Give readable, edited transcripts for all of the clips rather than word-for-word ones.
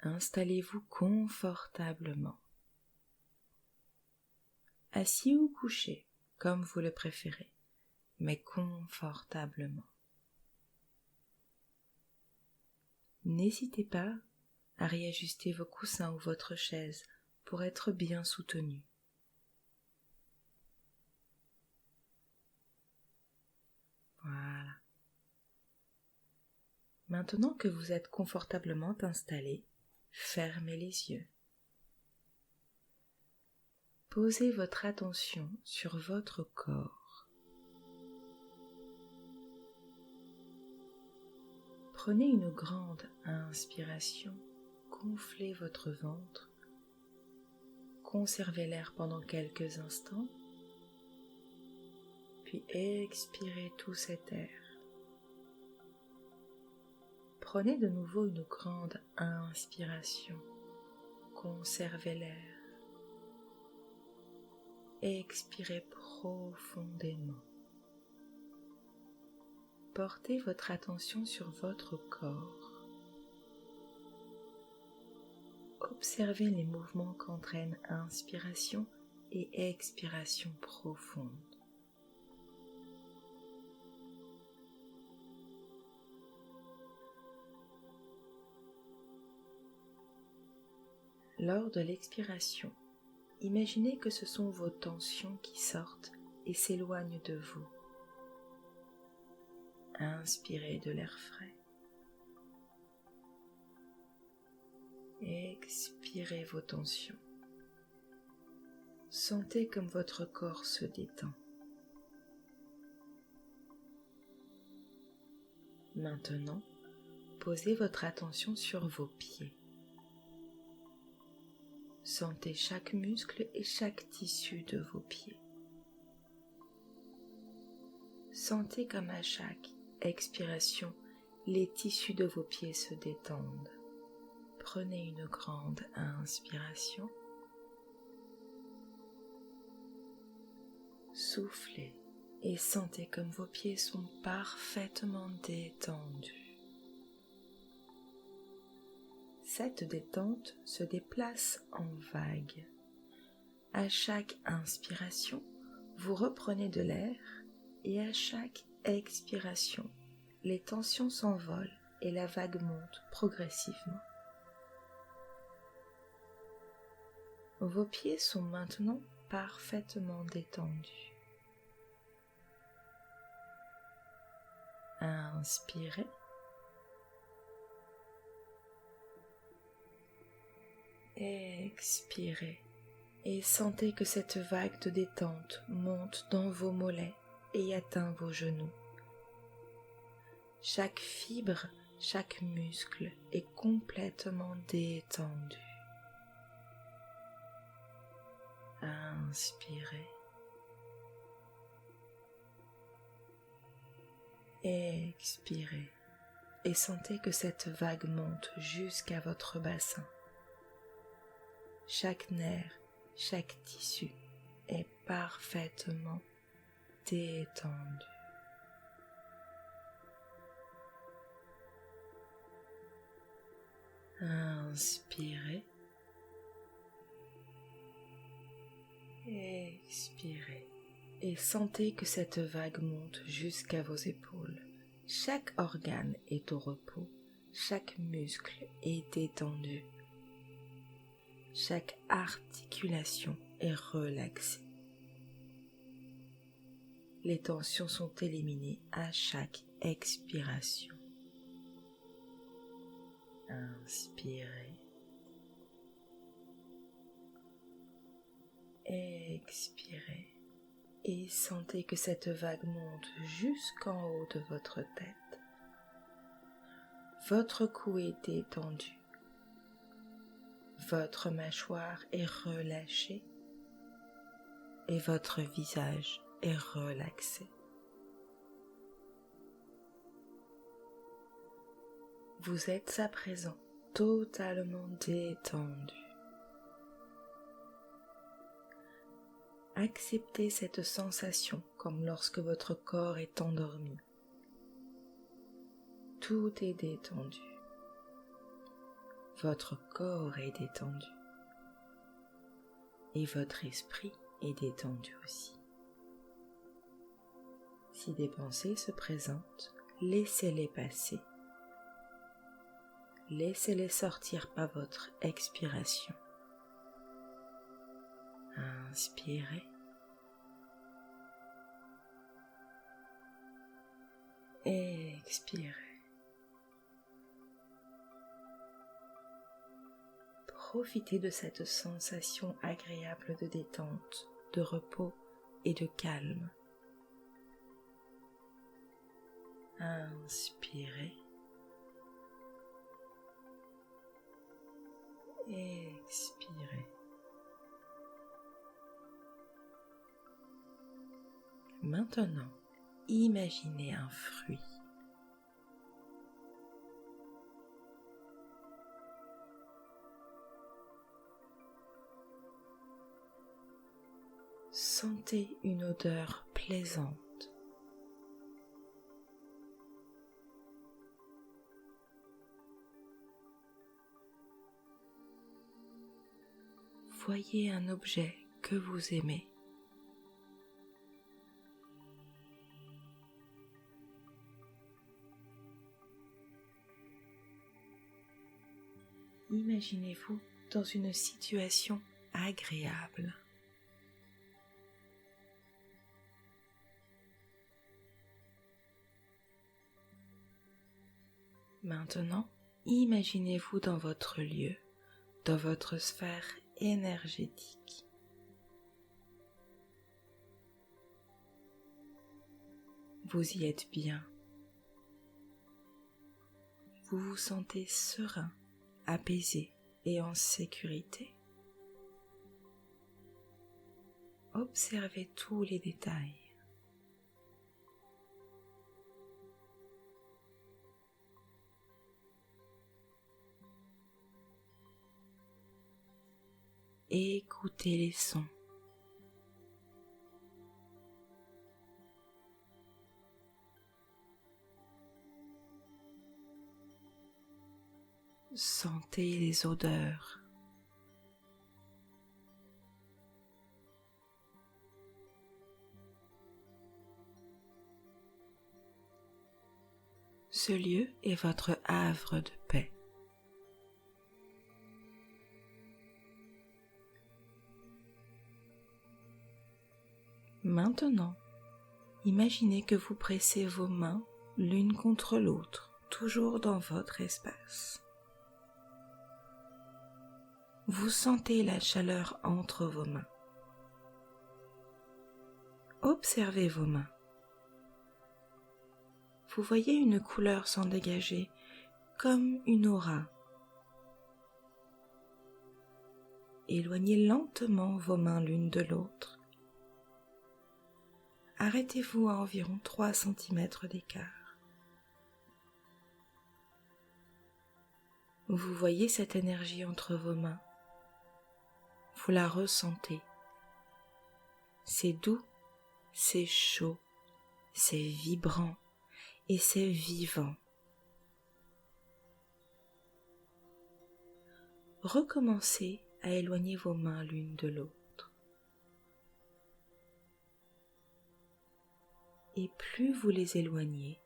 Installez-vous confortablement. Assis ou couché, comme vous le préférez, mais confortablement. N'hésitez pas à réajuster vos coussins ou votre chaise pour être bien soutenu. Voilà. Maintenant que vous êtes confortablement installé, fermez les yeux. Posez votre attention sur votre corps. Prenez une grande inspiration, gonflez votre ventre, conservez l'air pendant quelques instants, puis expirez tout cet air. Prenez de nouveau une grande inspiration, conservez l'air, expirez profondément. Portez votre attention sur votre corps. Observez les mouvements qu'entraînent inspiration et expiration profonde. Lors de l'expiration, imaginez que ce sont vos tensions qui sortent et s'éloignent de vous. Inspirez de l'air frais. Expirez vos tensions. Sentez comme votre corps se détend. Maintenant, posez votre attention sur vos pieds. Sentez chaque muscle et chaque tissu de vos pieds. Sentez comme à chaque expiration, les tissus de vos pieds se détendent. Prenez une grande inspiration. Soufflez et sentez comme vos pieds sont parfaitement détendus. Cette détente se déplace en vagues. À chaque inspiration, vous reprenez de l'air et à chaque expiration, les tensions s'envolent et la vague monte progressivement. Vos pieds sont maintenant parfaitement détendus. Inspirez. Expirez et sentez que cette vague de détente monte dans vos mollets et atteint vos genoux. Chaque fibre, chaque muscle est complètement détendu. Inspirez. Expirez et sentez que cette vague monte jusqu'à votre bassin. Chaque nerf, chaque tissu est parfaitement détendu. Inspirez. Expirez et sentez que cette vague monte jusqu'à vos épaules. Chaque organe est au repos, chaque muscle est détendu. Chaque articulation est relaxée. Les tensions sont éliminées à chaque expiration. Inspirez. Expirez et sentez que cette vague monte jusqu'en haut de votre tête. Votre cou est détendu. Votre mâchoire est relâchée et votre visage est relaxé. Vous êtes à présent totalement détendu. Acceptez cette sensation comme lorsque votre corps est endormi. Tout est détendu. Votre corps est détendu et votre esprit est détendu aussi. Si des pensées se présentent, laissez-les passer. Laissez-les sortir par votre expiration. Inspirez. Expirez. Profitez de cette sensation agréable de détente, de repos et de calme. Inspirez. Expirez. Maintenant, imaginez un fruit. Sentez une odeur plaisante. Voyez un objet que vous aimez. Imaginez-vous dans une situation agréable. Maintenant, imaginez-vous dans votre lieu, dans votre sphère énergétique. Vous y êtes bien. Vous vous sentez serein, apaisé et en sécurité. Observez tous les détails. Écoutez les sons. Sentez les odeurs. Ce lieu est votre havre de paix. Maintenant, imaginez que vous pressez vos mains l'une contre l'autre, toujours dans votre espace. Vous sentez la chaleur entre vos mains. Observez vos mains. Vous voyez une couleur s'en dégager, comme une aura. Éloignez lentement vos mains l'une de l'autre. Arrêtez-vous à environ 3 cm d'écart. Vous voyez cette énergie entre vos mains. Vous la ressentez. C'est doux, c'est chaud, c'est vibrant et c'est vivant. Recommencez à éloigner vos mains l'une de l'autre. Et plus vous les éloignez,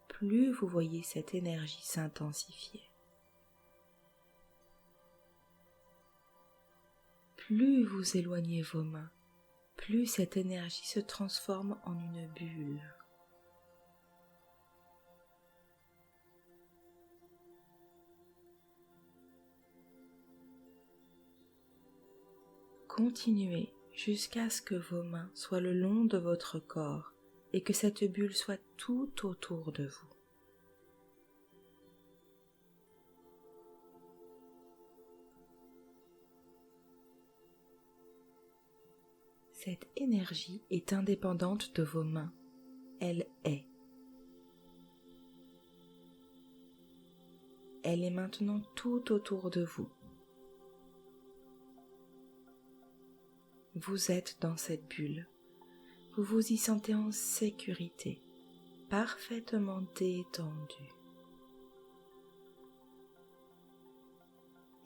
plus vous voyez cette énergie s'intensifier. Plus vous éloignez vos mains, plus cette énergie se transforme en une bulle. Continuez jusqu'à ce que vos mains soient le long de votre corps et que cette bulle soit tout autour de vous. Cette énergie est indépendante de vos mains. Elle est. Elle est maintenant tout autour de vous. Vous êtes dans cette bulle. Vous vous y sentez en sécurité, parfaitement détendu.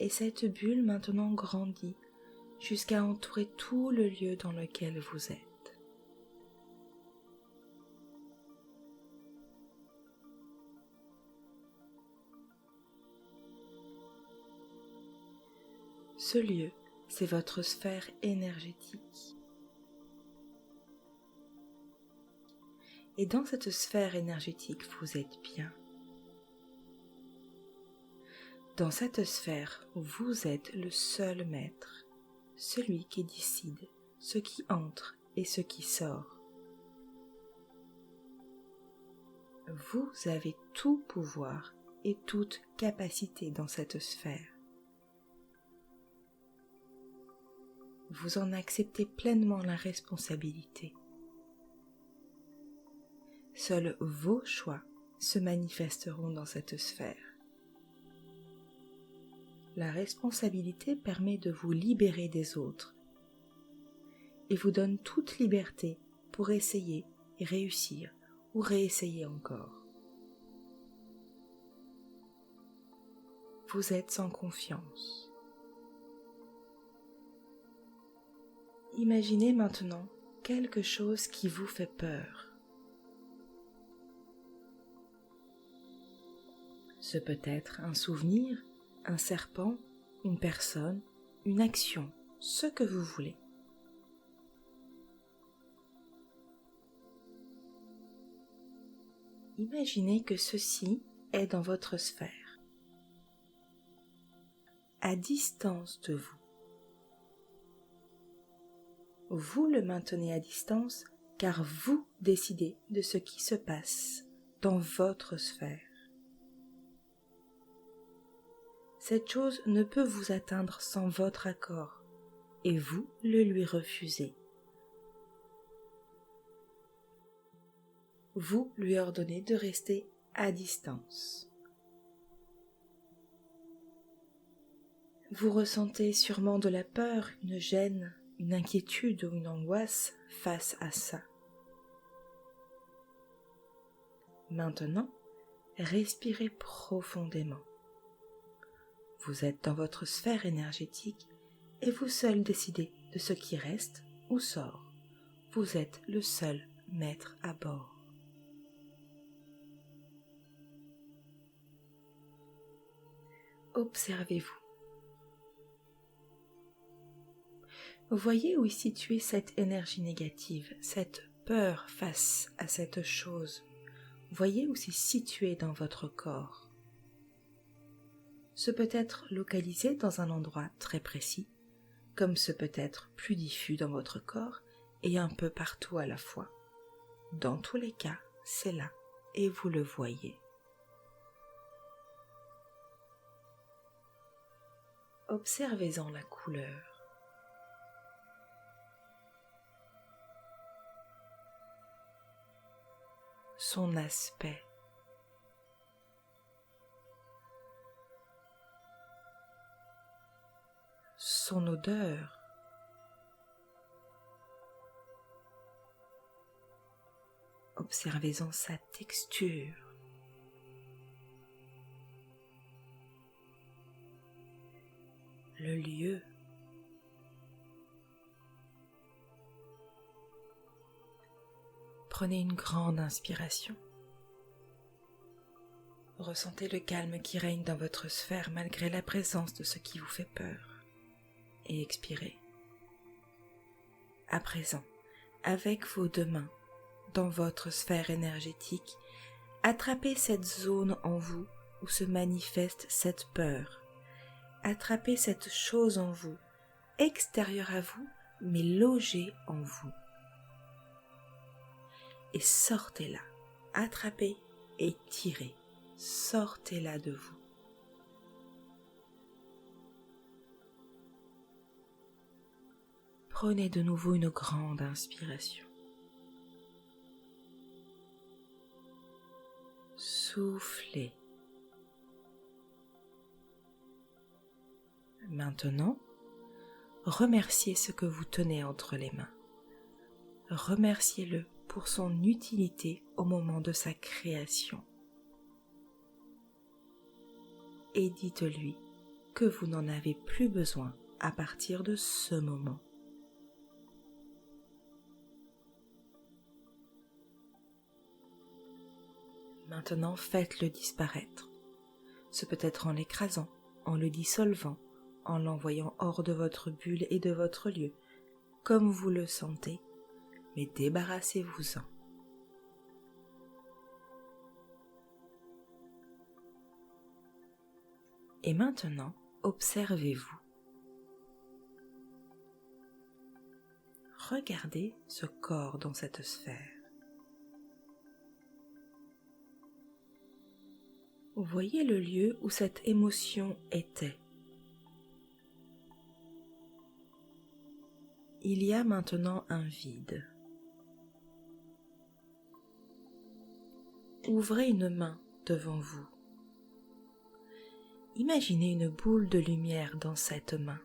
et cette bulle maintenant grandit jusqu'à entourer tout le lieu dans lequel vous êtes. Ce lieu, c'est votre sphère énergétique. Et dans cette sphère énergétique, vous êtes bien. Dans cette sphère, vous êtes le seul maître, celui qui décide ce qui entre et ce qui sort. Vous avez tout pouvoir et toute capacité dans cette sphère. Vous en acceptez pleinement la responsabilité. Seuls vos choix se manifesteront dans cette sphère. La responsabilité permet de vous libérer des autres et vous donne toute liberté pour essayer et réussir ou réessayer encore. Vous êtes en confiance. Imaginez maintenant quelque chose qui vous fait peur. Ce peut être un souvenir, un serpent, une personne, une action, ce que vous voulez. Imaginez que ceci est dans votre sphère, à distance de vous. Vous le maintenez à distance car vous décidez de ce qui se passe dans votre sphère. Cette chose ne peut vous atteindre sans votre accord et vous le lui refusez. Vous lui ordonnez de rester à distance. Vous ressentez sûrement de la peur, une gêne, une inquiétude ou une angoisse face à ça. Maintenant, respirez profondément. Vous êtes dans votre sphère énergétique et vous seul décidez de ce qui reste ou sort. Vous êtes le seul maître à bord. Observez-vous. Voyez où est située cette énergie négative, cette peur face à cette chose. Voyez où c'est situé dans votre corps. Ce peut être localisé dans un endroit très précis, comme ce peut être plus diffus dans votre corps et un peu partout à la fois. Dans tous les cas, c'est là et vous le voyez. Observez-en la couleur. Son aspect. Son odeur. Observez-en sa texture. Le lieu. Prenez une grande inspiration. Ressentez le calme qui règne dans votre sphère malgré la présence de ce qui vous fait peur. Et expirez. À présent, avec vos deux mains, dans votre sphère énergétique, attrapez cette zone en vous où se manifeste cette peur. Attrapez cette chose en vous, extérieure à vous, mais logée en vous. Et sortez-la, attrapez et tirez, sortez-la de vous. Prenez de nouveau une grande inspiration. Soufflez. Maintenant, remerciez ce que vous tenez entre les mains. Remerciez-le pour son utilité au moment de sa création. Et dites-lui que vous n'en avez plus besoin à partir de ce moment. Maintenant, faites-le disparaître. Ce peut être en l'écrasant, en le dissolvant, en l'envoyant hors de votre bulle et de votre lieu, comme vous le sentez, mais débarrassez-vous-en. Et maintenant, observez-vous. Regardez ce corps dans cette sphère. Voyez le lieu où cette émotion était. Il y a maintenant un vide. Ouvrez une main devant vous. Imaginez une boule de lumière dans cette main.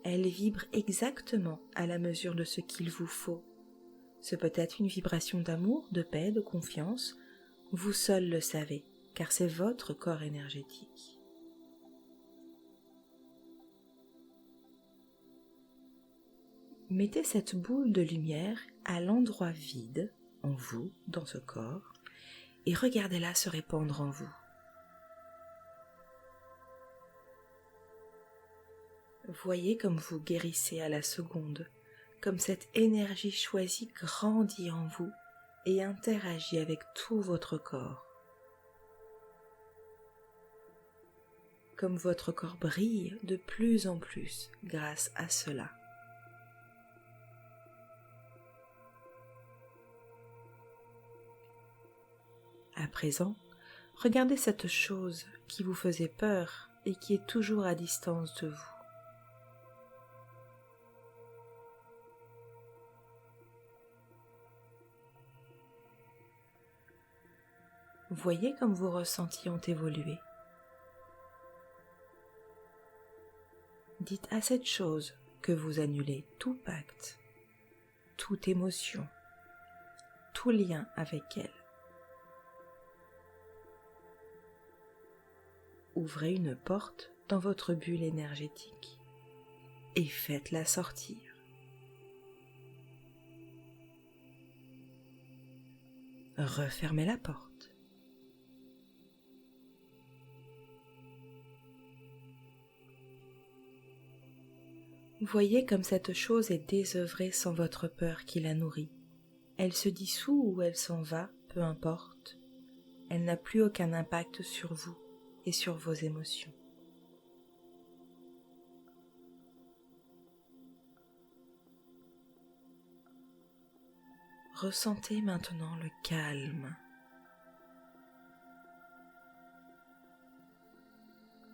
Elle vibre exactement à la mesure de ce qu'il vous faut. Ce peut être une vibration d'amour, de paix, de confiance. Vous seul le savez, car c'est votre corps énergétique. Mettez cette boule de lumière à l'endroit vide en vous, dans ce corps, et regardez-la se répandre en vous. Voyez comme vous guérissez à la seconde, comme cette énergie choisie grandit en vous et interagit avec tout votre corps. Comme votre corps brille de plus en plus grâce à cela. À présent, regardez cette chose qui vous faisait peur et qui est toujours à distance de vous. Voyez comme vos ressentis ont évolué. Dites à cette chose que vous annulez tout pacte, toute émotion, tout lien avec elle. Ouvrez une porte dans votre bulle énergétique et faites-la sortir. Refermez la porte. Voyez comme cette chose est désœuvrée sans votre peur qui la nourrit. Elle se dissout ou elle s'en va, peu importe. Elle n'a plus aucun impact sur vous et sur vos émotions. Ressentez maintenant le calme.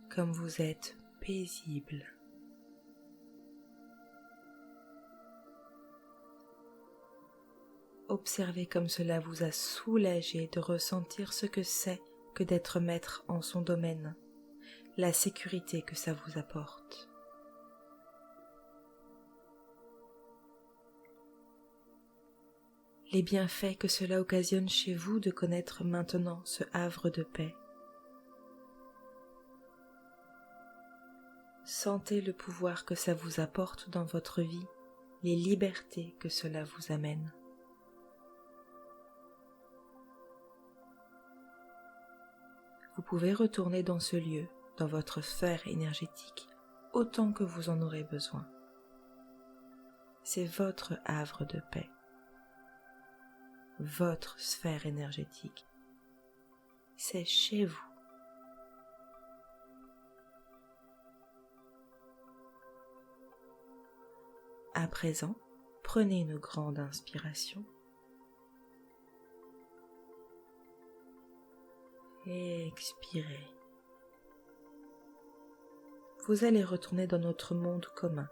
Comme vous êtes paisible. Observez comme cela vous a soulagé de ressentir ce que c'est que d'être maître en son domaine, la sécurité que ça vous apporte. Les bienfaits que cela occasionne chez vous de connaître maintenant ce havre de paix. Sentez le pouvoir que ça vous apporte dans votre vie, les libertés que cela vous amène. Vous pouvez retourner dans ce lieu, dans votre sphère énergétique, autant que vous en aurez besoin. C'est votre havre de paix, votre sphère énergétique. C'est chez vous. À présent, prenez une grande inspiration. Et expirez. Vous allez retourner dans notre monde commun.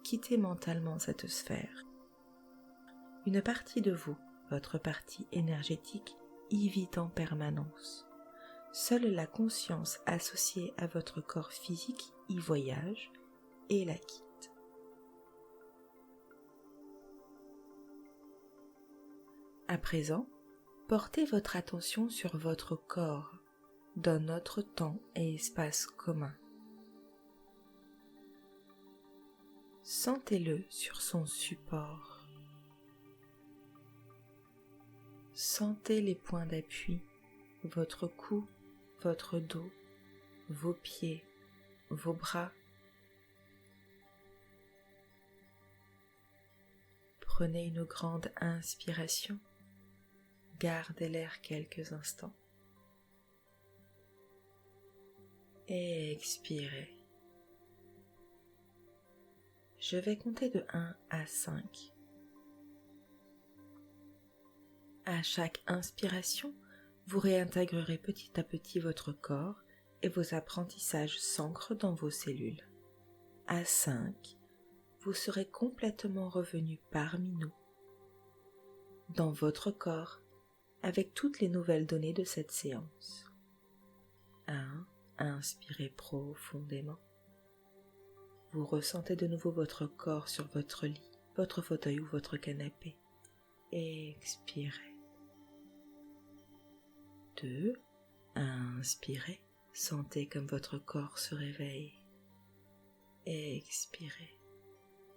Quittez mentalement cette sphère. Une partie de vous, votre partie énergétique, y vit en permanence. Seule la conscience associée à votre corps physique y voyage et la quitte. À présent, portez votre attention sur votre corps dans notre temps et espace commun. Sentez-le sur son support. Sentez les points d'appui, votre cou, votre dos, vos pieds, vos bras. Prenez une grande inspiration. Gardez l'air quelques instants. Et expirez. Je vais compter de 1 à 5. À chaque inspiration, vous réintégrerez petit à petit votre corps et vos apprentissages s'ancrent dans vos cellules. À 5, vous serez complètement revenu parmi nous, dans votre corps, avec toutes les nouvelles données de cette séance. 1. Inspirez profondément. Vous ressentez de nouveau votre corps sur votre lit, votre fauteuil ou votre canapé. Expirez. 2. Inspirez. Sentez comme votre corps se réveille. Expirez.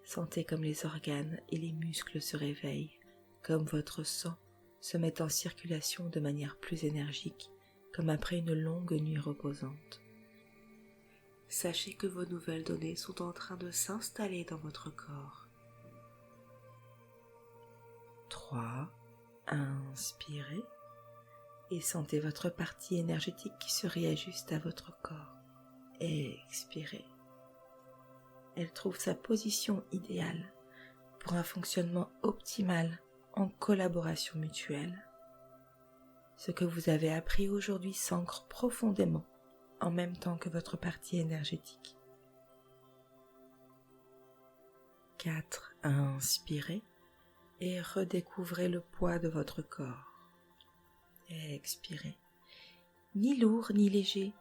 Sentez comme les organes et les muscles se réveillent, comme votre sang se met en circulation de manière plus énergique, comme après une longue nuit reposante. Sachez que vos nouvelles données sont en train de s'installer dans votre corps. 3. Inspirez et sentez votre partie énergétique qui se réajuste à votre corps. Expirez. Elle trouve sa position idéale pour un fonctionnement optimal en collaboration mutuelle. Ce que vous avez appris aujourd'hui s'ancre profondément en même temps que votre partie énergétique. 4. Inspirez et redécouvrez le poids de votre corps. Expirez. Ni lourd ni léger,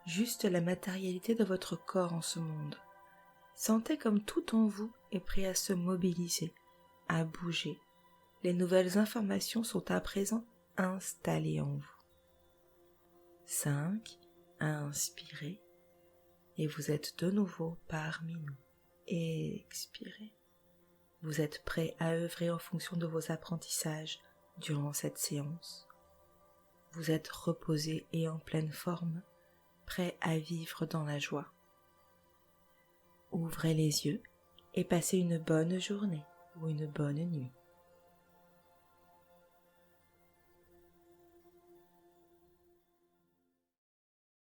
juste la matérialité de votre corps en ce monde. Sentez comme tout en vous est prêt à se mobiliser, à bouger. Les nouvelles informations sont à présent installées en vous. 5. Inspirez et vous êtes de nouveau parmi nous. Expirez. Vous êtes prêt à œuvrer en fonction de vos apprentissages durant cette séance. Vous êtes reposé et en pleine forme, prêt à vivre dans la joie. Ouvrez les yeux et passez une bonne journée ou une bonne nuit.